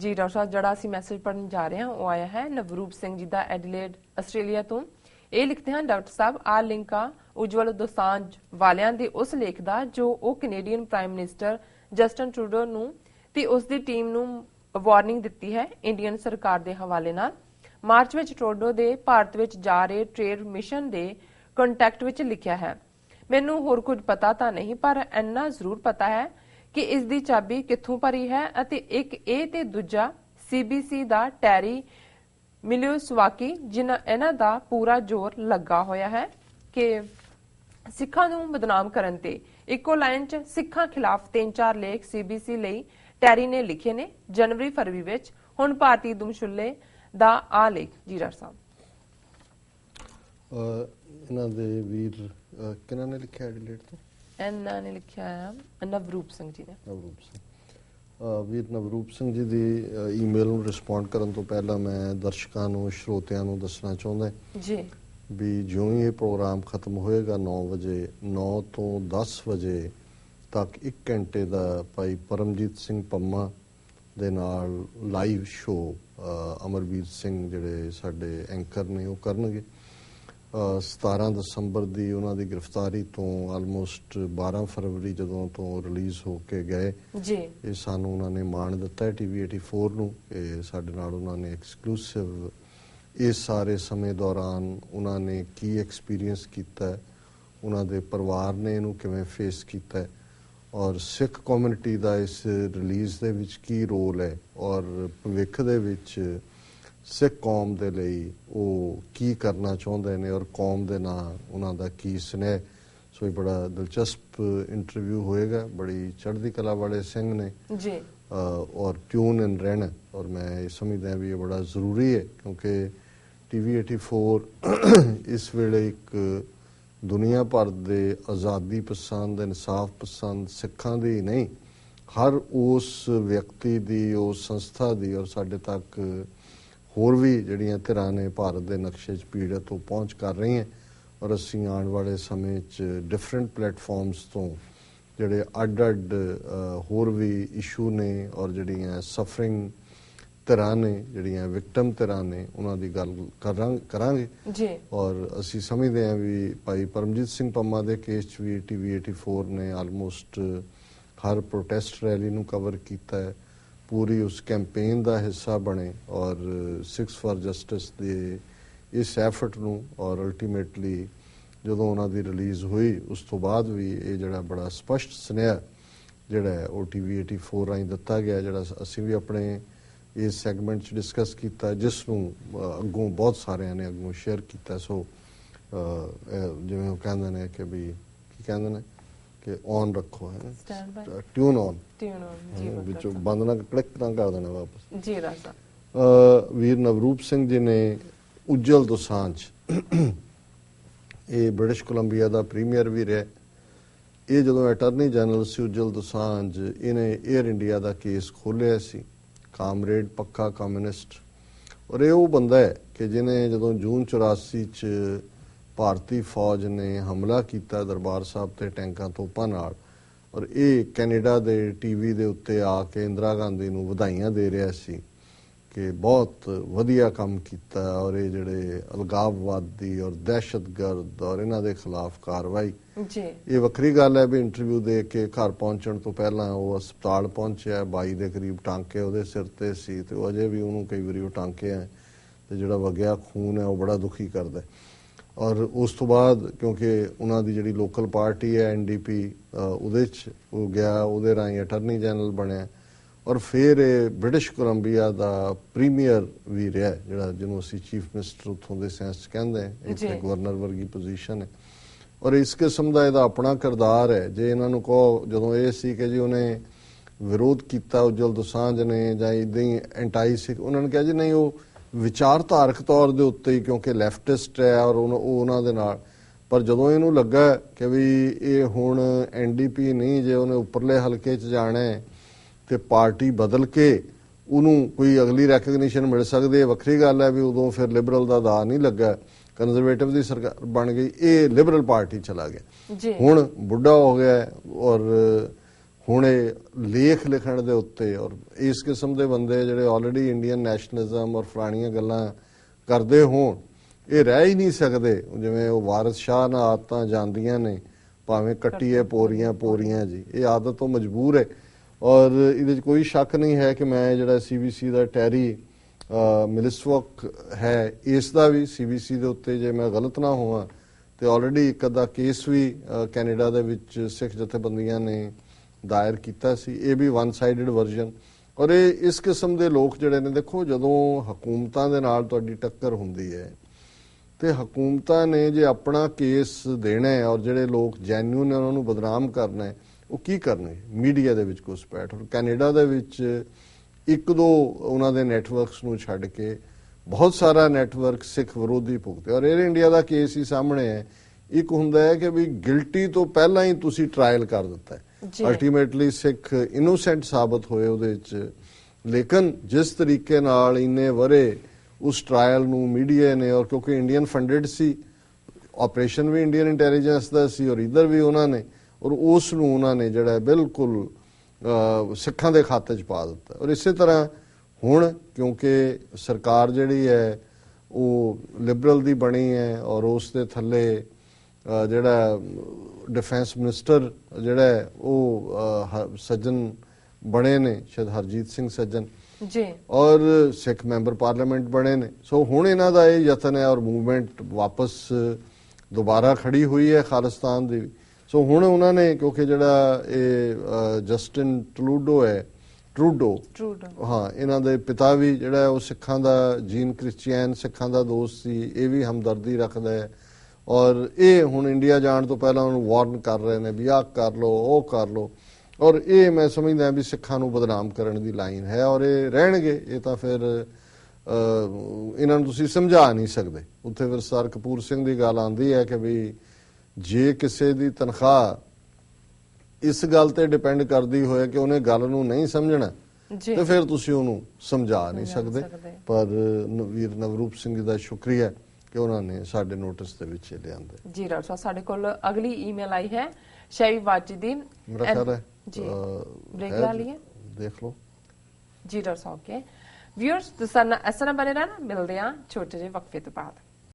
जी doctor साहब जड़ा असी मैसेज पढ़न जा रहे हैं वो आया है नवरूप सिंह जी का एडिलेड आस्ट्रेलिया तो ये लिखते हैं डॉक्टर साहब आ लिंक आ उज्जवल दोसांझ वालियां दे उस लेख दा जो वो Canadian prime minister Justin Trudeau नूं ते उस दी टीम नूं वार्निंग दित्ती है इंडियन सरकार दे हवाले नाल मार्च विच ट्रूडो दे भारत विच जा रहे ट्रेड मिशन दे ਕੰਟੈਕਟ ਵਿੱਚ ਲਿਖਿਆ ਹੈ ਮੈਨੂੰ ਹੋਰ ਕੁਝ ਪਤਾ ਤਾਂ ਨਹੀਂ ਪਰ ਇੰਨਾ ਜ਼ਰੂਰ ਪਤਾ ਹੈ ਕਿ ਇਸ ਦੀ ਚਾਬੀ ਕਿੱਥੋਂ ਭਰੀ ਹੈ ਅਤੇ ਇੱਕ ਇਹ ਤੇ ਦੂਜਾ ਸੀਬੀਸੀ ਦਾ ਟੈਰੀ ਮਿਲਿਓਸਵਾਕੀ ਜਿਨ੍ਹਾਂ ਇਹਨਾਂ ਦਾ ਪੂਰਾ ਜ਼ੋਰ ਲੱਗਾ ਹੋਇਆ ਹੈ ਕਿ ਸਿੱਖਾਂ ਨੂੰ ਬਦਨਾਮ ਕਰਨ ਤੇ ਇੱਕੋ ਲਾਈਨ 'ਚ ਸਿੱਖਾਂ ਖਿਲਾਫ 3-4 ਲੇਖ ਸੀਬੀਸੀ ਲਈ ਟੈਰੀ ਨੇ ਲਿਖੇ ਨੇ ਜਨਵਰੀ ਫਰਵਰੀ ਵਿੱਚ ਹੁਣ ਭਾਰਤੀ ਦੁਮਸ਼ੁੱਲੇ ਦਾ ਆ ਲੇਖ ਜੀ ਡਾਕਟਰ ਸਾਹਿਬ ਇਹਨਾਂ ਦੇ ਵੀਰ ਕਿਹਨਾਂ ਨੇ ਲਿਖਿਆ ਐਡੀਲੇਡ ਤੋਂ ਇਹਨਾਂ ਨੇ ਲਿਖਿਆ ਹੈ ਨਵਰੂਪ ਸਿੰਘ ਜੀ ਨੇ ਨਵਰੂਪ ਸਿੰਘ ਵੀਰ ਨਵਰੂਪ ਸਿੰਘ ਜੀ ਦੀ ਈਮੇਲ ਨੂੰ ਰਿਸਪੌਂਡ ਕਰਨ ਤੋਂ ਪਹਿਲਾਂ ਮੈਂ ਦਰਸ਼ਕਾਂ ਨੂੰ ਸਰੋਤਿਆਂ ਨੂੰ ਦੱਸਣਾ ਚਾਹੁੰਦਾ ਜੀ ਵੀ ਜਿਉਂ ਹੀ ਇਹ ਪ੍ਰੋਗਰਾਮ ਖਤਮ ਹੋਏਗਾ 9 ਵਜੇ 9 ਤੋਂ 10 ਵਜੇ ਤੱਕ 1 ਘੰਟੇ ਦਾ ਭਾਈ ਪਰਮਜੀਤ ਸਿੰਘ ਪੰਮਾ ਦੇ ਨਾਲ ਲਾਈਵ ਸ਼ੋਅ ਅਮਰਵੀਰ ਸਿੰਘ ਜਿਹੜੇ ਸਾਡੇ ਐਂਕਰ ਨੇ ਉਹ ਕਰਨਗੇ 17 ਦਸੰਬਰ ਦੀ ਉਹਨਾਂ ਦੀ ਗ੍ਰਿਫਤਾਰੀ ਤੋਂ ਆਲਮੋਸਟ 12 ਫਰਵਰੀ ਜਦੋਂ ਤੋਂ ਰਿਲੀਜ਼ ਹੋ ਕੇ ਗਏ ਜੀ ਇਹ ਸਾਨੂੰ ਉਹਨਾਂ ਨੇ ਮਾਣ ਦਿੱਤਾ ਹੈ ਟੀਵੀ 84 ਨੂੰ ਇਹ ਸਾਡੇ ਨਾਲ ਉਹਨਾਂ ਨੇ ਐਕਸਕਲੂਸਿਵ ਇਸ ਸਾਰੇ ਸਮੇਂ ਦੌਰਾਨ ਉਹਨਾਂ ਨੇ ਕੀ ਐਕਸਪੀਰੀਅੰਸ ਕੀਤਾ ਹੈ ਉਹਨਾਂ ਦੇ ਪਰਿਵਾਰ ਨੇ ਇਹਨੂੰ ਕਿਵੇਂ ਫੇਸ ਕੀਤਾ ਹੈ ਔਰ ਸਿੱਖ ਕਮਿਊਨਿਟੀ ਦਾ ਇਸ ਰਿਲੀਜ਼ ਦੇ ਵਿੱਚ ਕੀ ਰੋਲ ਹੈ ਔਰ ਭਵਿੱਖ ਦੇ ਵਿੱਚ ਸਿੱਖ ਕੌਮ ਦੇ ਲਈ ਉਹ ਕੀ ਕਰਨਾ ਚਾਹੁੰਦੇ ਨੇ ਔਰ ਕੌਮ ਦੇ ਨਾਲ ਉਹਨਾਂ ਦਾ ਕੀ ਸਨੇਹ ਸੋ ਇਹ ਬੜਾ ਦਿਲਚਸਪ ਇੰਟਰਵਿਊ ਹੋਏਗਾ ਬੜੀ ਚੜ੍ਹਦੀ ਕਲਾ ਵਾਲੇ ਸਿੰਘ ਨੇ ਜੀ ਔਰ ਟਿਊਨ ਇਨ ਰਹਿਣਾ ਔਰ ਮੈਂ ਇਹ ਸਮਝਦਾ ਵੀ ਇਹ ਬੜਾ ਜ਼ਰੂਰੀ ਹੈ ਕਿਉਂਕਿ ਟੀਵੀ 84 ਇਸ ਵੇਲੇ ਇੱਕ ਦੁਨੀਆ ਭਰ ਦੇ ਆਜ਼ਾਦੀ ਪਸੰਦ ਇਨਸਾਫ ਪਸੰਦ ਸਿੱਖਾਂ ਦੀ ਨਹੀਂ ਹਰ ਉਸ ਵਿਅਕਤੀ ਦੀ ਉਸ ਸੰਸਥਾ ਦੀ ਔਰ ਸਾਡੇ ਤੱਕ ਹੋਰ ਵੀ ਜਿਹੜੀਆਂ ਧਿਰਾਂ ਨੇ ਭਾਰਤ ਦੇ ਨਕਸ਼ੇ 'ਚ ਪੀੜਤ ਤੋਂ ਪਹੁੰਚ ਕਰ ਰਹੀਆਂ ਔਰ ਅਸੀਂ ਆਉਣ ਵਾਲੇ ਸਮੇਂ 'ਚ ਡਿਫਰੈਂਟ ਪਲੇਟਫਾਰਮਸ ਤੋਂ ਜਿਹੜੇ ਅੱਡ-ਅੱਡ ਹੋਰ ਵੀ ਇਸ਼ੂ ਨੇ ਔਰ ਜਿਹੜੀਆਂ ਸਫਰਿੰਗ ਧਿਰਾਂ ਨੇ ਜਿਹੜੀਆਂ ਵਿਕਟਮ ਧਿਰਾਂ ਨੇ ਉਹਨਾਂ ਦੀ ਗੱਲ ਕਰਾਂਗੇ ਜੀ ਔਰ ਅਸੀਂ ਸਮਝਦੇ ਹਾਂ ਵੀ ਭਾਈ ਪਰਮਜੀਤ ਸਿੰਘ ਪੰਮਾ ਦੇ ਕੇਸ 'ਚ ਵੀ ਟੀਵੀ 84 ਨੇ ਆਲਮੋਸਟ ਹਰ ਪ੍ਰੋਟੈਸਟ ਰੈਲੀ ਨੂੰ ਕਵਰ ਕੀਤਾ ਹੈ ਪੂਰੀ ਉਸ ਕੈਂਪੇਨ ਦਾ ਹਿੱਸਾ ਬਣੇ ਔਰ ਸਿਕਸ ਫਾਰ ਜਸਟਿਸ ਦੇ ਇਸ ਐਫਰਟ ਨੂੰ ਔਰ ਅਲਟੀਮੇਟਲੀ ਜਦੋਂ ਉਹਨਾਂ ਦੀ ਰਿਲੀਜ਼ ਹੋਈ ਉਸ ਤੋਂ ਬਾਅਦ ਵੀ ਇਹ ਜਿਹੜਾ ਬੜਾ ਸਪਸ਼ਟ ਸੁਨੇਹਾ ਜਿਹੜਾ ਹੈ ਉਹ ਟੀਵੀ 84 ਰਾਹੀਂ ਦਿੱਤਾ ਗਿਆ ਜਿਹੜਾ ਅਸੀਂ ਵੀ ਆਪਣੇ ਇਸ ਸੈਗਮੈਂਟ 'ਚ ਡਿਸਕਸ ਕੀਤਾ ਜਿਸ ਨੂੰ ਅੱਗੋਂ ਬਹੁਤ ਸਾਰਿਆਂ ਨੇ ਅੱਗੋਂ ਸ਼ੇਅਰ ਕੀਤਾ ਸੋ ਜਿਵੇਂ ਉਹ ਕਹਿੰਦੇ ਨੇ ਕਿ ਵੀ ਕੀ ਕਹਿੰਦੇ ਨੇ ਕਿ ਔਨ ਰੱਖੋ ਹੈ ਟਿਊਨ ਔਨ ਵਿੱਚੋਂ ਬੰਦ ਨਾ ਕਲਿੱਕ ਨਾ ਕਰ ਦੇਣਾ ਵਾਪਸ ਜੀ ਰਾਜਾ ਵੀਰ ਨਵਰੂਪ ਸਿੰਘ ਜੀ ਨੇ ਉਜਲ ਦੋਸਾਂਝ ਇਹ ਬ੍ਰਿਟਿਸ਼ ਕੋਲੰਬੀਆ ਦਾ ਪ੍ਰੀਮੀਅਰ ਵੀ ਰਿਹਾ ਇਹ ਜਦੋਂ ਅਟਾਰਨੀ ਜਨਰਲ ਸੀ ਉਜਲ ਦੋਸਾਂਝ ਇਹਨੇ 에ਅਰ ਇੰਡੀਆ ਦਾ ਕੇਸ ਖੋਲ੍ਹਿਆ ਸੀ ਕਾਮਰੇਡ ਪੱਕਾ ਕਮਿਊਨਿਸਟ ਔਰ ਇਹ ਉਹ ਬੰਦਾ ਹੈ ਕਿ ਜਿਹਨੇ ਜਦੋਂ ਜੂਨ 84 'ਚ ਭਾਰਤੀ ਫੌਜ ਨੇ ਹਮਲਾ ਕੀਤਾ ਦਰਬਾਰ ਸਾਹਿਬ ਤੇ ਟੈਂਕਾਂ ਤੋਪਾਂ ਨਾਲ ਔਰ ਇਹ ਕੈਨੇਡਾ ਦੇ ਟੀਵੀ ਦੇ ਉੱਤੇ ਆ ਕੇ ਇੰਦਰਾ ਗਾਂਧੀ ਨੂੰ ਵਧਾਈਆਂ ਦੇ ਰਿਹਾ ਸੀ ਕਿ ਬਹੁਤ ਵਧੀਆ ਕੰਮ ਕੀਤਾ ਔਰ ਇਹ ਜਿਹੜੇ ਅਲਗਾਵਵਾਦੀ ਔਰ ਦਹਿਸ਼ਤਗਰਦ ਔਰ ਇਹਨਾਂ ਦੇ ਖਿਲਾਫ ਕਾਰਵਾਈ ਇਹ ਵੱਖਰੀ ਗੱਲ ਹੈ ਵੀ ਇੰਟਰਵਿਊ ਦੇ ਕੇ ਘਰ ਪਹੁੰਚਣ ਤੋਂ ਪਹਿਲਾਂ ਉਹ ਹਸਪਤਾਲ ਪਹੁੰਚਿਆ 22 ਦੇ ਕਰੀਬ ਟਾਂਕੇ ਉਹਦੇ ਸਿਰ ਤੇ ਸੀ ਤੇ ਉਹ ਅਜੇ ਵੀ ਉਹਨੂੰ ਕਈ ਵਾਰੀ ਉਹ ਟਾਂਕੇ ਆ ਤੇ ਜਿਹੜਾ ਵਗਿਆ ਖੂਨ ਹੈ ਉਹ ਬੜਾ ਦੁਖੀ ਕਰਦਾ ਔਰ ਉਸ ਤੋਂ ਬਾਅਦ ਕਿਉਂਕਿ ਉਹਨਾਂ ਦੀ ਜਿਹੜੀ ਲੋਕਲ ਪਾਰਟੀ ਹੈ NDP ਉਹਦੇ 'ਚ ਉਹ ਗਿਆ ਉਹਦੇ ਰਾਹੀਂ ਅਟਾਰਨੀ ਜਨਰਲ ਬਣਿਆ ਔਰ ਫਿਰ ਇਹ ਬ੍ਰਿਟਿਸ਼ ਕੋਲੰਬੀਆ ਦਾ ਪ੍ਰੀਮੀਅਰ ਵੀ ਰਿਹਾ ਜਿਹੜਾ ਜਿਹਨੂੰ ਅਸੀਂ ਚੀਫ ਮਿਨਿਸਟਰ ਉੱਥੋਂ ਦੇ ਸੈਂਸ 'ਚ ਕਹਿੰਦੇ ਹਾਂ ਇੱਕ ਗਵਰਨਰ ਵਰਗੀ ਪੋਜੀਸ਼ਨ ਹੈ ਔਰ ਇਸ ਕਿਸਮ ਦਾ ਇਹਦਾ ਆਪਣਾ ਕਿਰਦਾਰ ਹੈ ਜੇ ਇਹਨਾਂ ਨੂੰ ਕਹੋ ਜਦੋਂ ਇਹ ਸੀ ਕਿ ਜੀ ਉਹਨੇ ਵਿਰੋਧ ਕੀਤਾ ਉਜਲ ਦੋਸਾਂਝ ਨੇ ਜਾਂ ਇੱਦਾਂ ਹੀ ਐਂਟਾਈ ਸਿੱਖ ਉਹਨਾਂ ਨੇ ਕਿਹਾ ਜੀ ਨਹੀਂ ਉਹ ਵਿਚਾਰਧਾਰਕ ਤੌਰ ਦੇ ਉੱਤੇ ਹੀ ਕਿਉਂਕਿ ਲੈਫਟਿਸਟ ਹੈ ਔਰ ਉਹ ਉਹਨਾਂ ਦੇ ਨਾਲ ਪਰ ਜਦੋਂ ਇਹਨੂੰ ਲੱਗਾ ਕਿ ਵੀ ਇਹ ਹੁਣ NDP ਨਹੀਂ ਜੇ ਉਹਨੇ ਉੱਪਰਲੇ ਹਲਕੇ 'ਚ ਜਾਣਾ ਹੈ ਤੇ ਪਾਰਟੀ ਬਦਲ ਕੇ ਉਹਨੂੰ ਕੋਈ ਅਗਲੀ ਰੈਕਗਨੀਸ਼ਨ ਮਿਲ ਸਕਦੀ ਹੈ ਵੱਖਰੀ ਗੱਲ ਹੈ ਵੀ ਉਦੋਂ ਫਿਰ ਲਿਬਰਲ ਦਾ ਦਾ ਨਹੀਂ ਲੱਗਾ ਕੰਜ਼ਰਵੇਟਿਵ ਦੀ ਸਰਕਾਰ ਬਣ ਗਈ ਇਹ ਲਿਬਰਲ ਪਾਰਟੀ ਚਲਾ ਗਿਆ ਹੁਣ ਬੁੱਢਾ ਹੋ ਗਿਆ ਔਰ ਹੁਣ ਇਹ ਲੇਖ ਲਿਖਣ ਦੇ ਉੱਤੇ ਔਰ ਇਸ ਕਿਸਮ ਦੇ ਬੰਦੇ ਜਿਹੜੇ ਆਲਰੇਡੀ ਇੰਡੀਅਨ ਨੈਸ਼ਨਲਿਜ਼ਮ ਔਰ ਪੁਰਾਣੀਆਂ ਗੱਲਾਂ ਕਰਦੇ ਹੋਣ, ਇਹ ਰਹਿ ਹੀ ਨਹੀਂ ਸਕਦੇ। ਜਿਵੇਂ ਉਹ ਵਾਰਿਸ ਸ਼ਾਹ ਨਾਲ ਆਦਤਾਂ ਜਾਂਦੀਆਂ ਨੇ, ਭਾਵੇਂ ਕੱਟੀਏ ਪੋਰੀਆਂ ਪੋਰੀਆਂ ਜੀ, ਇਹ ਆਦਤ ਤੋਂ ਮਜਬੂਰ ਹੈ। ਔਰ ਇਹਦੇ 'ਚ ਕੋਈ ਸ਼ੱਕ ਨਹੀਂ ਹੈ ਕਿ ਮੈਂ ਜਿਹੜਾ CBC ਦਾ ਟੈਰੀ ਮਿਲਿਸਵਕ ਹੈ, ਇਸ ਦਾ ਵੀ CBC ਦੇ ਉੱਤੇ, ਜੇ ਮੈਂ ਗਲਤ ਨਾ ਹੋਵਾਂ, ਤੇ ਆਲਰੇਡੀ ਇੱਕ ਅੱਧਾ ਕੇਸ ਵੀ ਕੈਨੇਡਾ ਦੇ ਵਿੱਚ ਸਿੱਖ ਜਥੇਬੰਦੀਆਂ ਨੇ ਦਾਇਰ ਕੀਤਾ ਸੀ। ਇਹ ਵੀ ਵਨ ਸਾਈਡਡ ਵਰਜ਼ਨ। ਔਰ ਇਹ ਇਸ ਕਿਸਮ ਦੇ ਲੋਕ ਜਿਹੜੇ ਨੇ, ਦੇਖੋ ਜਦੋਂ ਹਕੂਮਤਾਂ ਦੇ ਨਾਲ ਤੁਹਾਡੀ ਟੱਕਰ ਹੁੰਦੀ ਹੈ ਤੇ ਹਕੂਮਤਾਂ ਨੇ ਜੇ ਆਪਣਾ ਕੇਸ ਦੇਣਾ ਹੈ ਔਰ ਜਿਹੜੇ ਲੋਕ ਜੈਨੂਇਨ ਨੇ ਉਹਨਾਂ ਨੂੰ ਬਦਨਾਮ ਕਰਨਾ ਹੈ, ਉਹ ਕੀ ਕਰਨਗੇ? ਮੀਡੀਆ ਦੇ ਵਿੱਚ ਘੁਸਪੈਠ। ਔਰ ਕੈਨੇਡਾ ਦੇ ਵਿੱਚ ਇੱਕ ਦੋ ਉਹਨਾਂ ਦੇ ਨੈਟਵਰਕਸ ਨੂੰ ਛੱਡ ਕੇ ਬਹੁਤ ਸਾਰਾ ਨੈਟਵਰਕ ਸਿੱਖ ਵਿਰੋਧੀ ਭੁਗਤੇ। ਔਰ 에ਅਰ ਇੰਡੀਆ ਦਾ ਕੇਸ ਹੀ ਸਾਹਮਣੇ ਹੈ। ਇੱਕ ਹੁੰਦਾ ਹੈ ਕਿ ਵੀ ਗਿਲਟੀ ਤੋਂ ਪਹਿਲਾਂ ਹੀ ਤੁਸੀਂ ਟ੍ਰਾਇਲ ਕਰ ਦਿੱਤਾ ਹੈ, ਅਲਟੀਮੇਟਲੀ ਸਿੱਖ ਇਨੋਸੈਂਟ ਸਾਬਤ ਹੋਏ ਉਹਦੇ ਵਿੱਚ। ਲੇਕਿਨ ਜਿਸ ਤਰੀਕੇ ਨਾਲ ਇੰਨੇ ਵਰੇ ਉਸ ਟ੍ਰਾਇਲ ਨੂੰ ਮੀਡੀਆ ਨੇ, ਔਰ ਕਿਉਂਕਿ ਇੰਡੀਅਨ ਫੰਡਡ ਸੀ, ਆਪਰੇਸ਼ਨ ਵੀ ਇੰਡੀਅਨ ਇੰਟੈਲੀਜੈਂਸ ਦਾ ਸੀ ਔਰ ਇੱਧਰ ਵੀ ਉਹਨਾਂ ਨੇ, ਔਰ ਉਸ ਨੂੰ ਉਹਨਾਂ ਨੇ ਜਿਹੜਾ ਬਿਲਕੁਲ ਸਿੱਖਾਂ ਦੇ ਖਾਤੇ 'ਚ ਪਾ ਦਿੱਤਾ। ਔਰ ਇਸੇ ਤਰ੍ਹਾਂ ਹੁਣ ਕਿਉਂਕਿ ਸਰਕਾਰ ਜਿਹੜੀ ਹੈ ਉਹ ਲਿਬਰਲ ਦੀ ਬਣੀ ਹੈ ਔਰ ਉਸ ਦੇ ਥੱਲੇ ਜਿਹੜਾ ਡਿਫੈਂਸ ਮਿਨਿਸਟਰ ਜਿਹੜਾ ਉਹ ਸੱਜਣ ਬਣੇ ਨੇ, ਸ਼ਾਇਦ ਹਰਜੀਤ ਸਿੰਘ ਸੱਜਣ ਜੀ, ਔਰ ਸਿੱਖ ਮੈਂਬਰ ਪਾਰਲੀਮੈਂਟ ਬਣੇ ਨੇ। ਸੋ ਹੁਣ ਇਹਨਾਂ ਦਾ ਇਹ ਯਤਨ ਹੈ ਔਰ ਮੂਵਮੈਂਟ ਵਾਪਸ ਦੁਬਾਰਾ ਖੜੀ ਹੋਈ ਹੈ ਖਾਲਿਸਤਾਨ ਦੀ। ਸੋ ਹੁਣ ਉਹਨਾਂ ਨੇ, ਕਿਉਂਕਿ ਜਿਹੜਾ ਇਹ ਜਸਟਿਨ ਟਰੂਡੋ ਹੈ, ਟਰੂਡੋ ਹਾਂ, ਇਹਨਾਂ ਦੇ ਪਿਤਾ ਵੀ ਜਿਹੜਾ ਉਹ ਸਿੱਖਾਂ ਦਾ, ਜੀਨ ਕ੍ਰਿਸਚੀਅਨ ਸਿੱਖਾਂ ਦਾ ਦੋਸਤ ਸੀ, ਇਹ ਵੀ ਹਮਦਰਦੀ ਰੱਖਦਾ ਹੈ। ਔਰ ਇਹ ਹੁਣ ਇੰਡੀਆ ਜਾਣ ਤੋਂ ਪਹਿਲਾਂ ਉਹਨੂੰ ਵਾਰਨ ਕਰ ਰਹੇ ਨੇ ਵੀ ਆਹ ਕਰ ਲਓ, ਉਹ ਕਰ ਲਓ। ਔਰ ਇਹ ਮੈਂ ਸਮਝਦਾ ਵੀ ਸਿੱਖਾਂ ਨੂੰ ਬਦਨਾਮ ਕਰਨ ਦੀ ਲਾਈਨ ਹੈ ਔਰ ਇਹ ਰਹਿਣਗੇ। ਇਹ ਤਾਂ ਫਿਰ ਇਹਨਾਂ ਨੂੰ ਤੁਸੀਂ ਸਮਝਾ ਨਹੀਂ ਸਕਦੇ। ਉੱਥੇ ਫਿਰ ਸਰ ਕਪੂਰ ਸਿੰਘ ਦੀ ਗੱਲ ਆਉਂਦੀ ਹੈ ਕਿ ਵੀ ਜੇ ਕਿਸੇ ਦੀ ਤਨਖਾਹ ਇਸ ਗੱਲ ਤੇ ਡਿਪੈਂਡ ਕਰਦੀ ਹੋਏ ਕਿ ਉਹਨੇ ਗੱਲ ਨੂੰ ਨਹੀਂ ਸਮਝਣਾ ਤੇ ਫਿਰ ਤੁਸੀਂ ਉਹਨੂੰ ਸਮਝਾ ਨਹੀਂ ਸਕਦੇ। ਪਰ ਵੀਰ ਨਵਰੂਪ ਸਿੰਘ ਦਾ ਸ਼ੁਕਰੀਆ ਕਿ ਉਹਨਾਂ ਨੇ ਸਾਡੇ ਨੋਟਿਸ ਦੇ ਵਿੱਚ ਲਿਆਂਦੇ। ਜੀ ਡਾਕਟਰ ਸਾਹਿਬ, ਸਾਡੇ ਕੋਲ ਅਗਲੀ ਈਮੇਲ ਆਈ ਹੈ ਸ਼ੈਵੀ ਵਾਜੀਦੀਨ। ਮੇਰਾ ਖਿਆਲ ਹੈ ਜੀ ਬ੍ਰੇਕ ਲਾ ਲਈਏ, ਦੇਖ ਲਓ ਜੀ ਡਾਕਟਰ ਸਾਹਿਬ ਕੇ ਵਿਊਅਰਸ। ਤੁਸੀਂ ਇਸ ਤਰ੍ਹਾਂ ਬਣੇ ਰਹਿਣਾ, ਮਿਲਦੇ ਆ ਛੋਟੇ ਜਿਹੇ ਵਕਫੇ ਤੋਂ ਬਾਅਦ।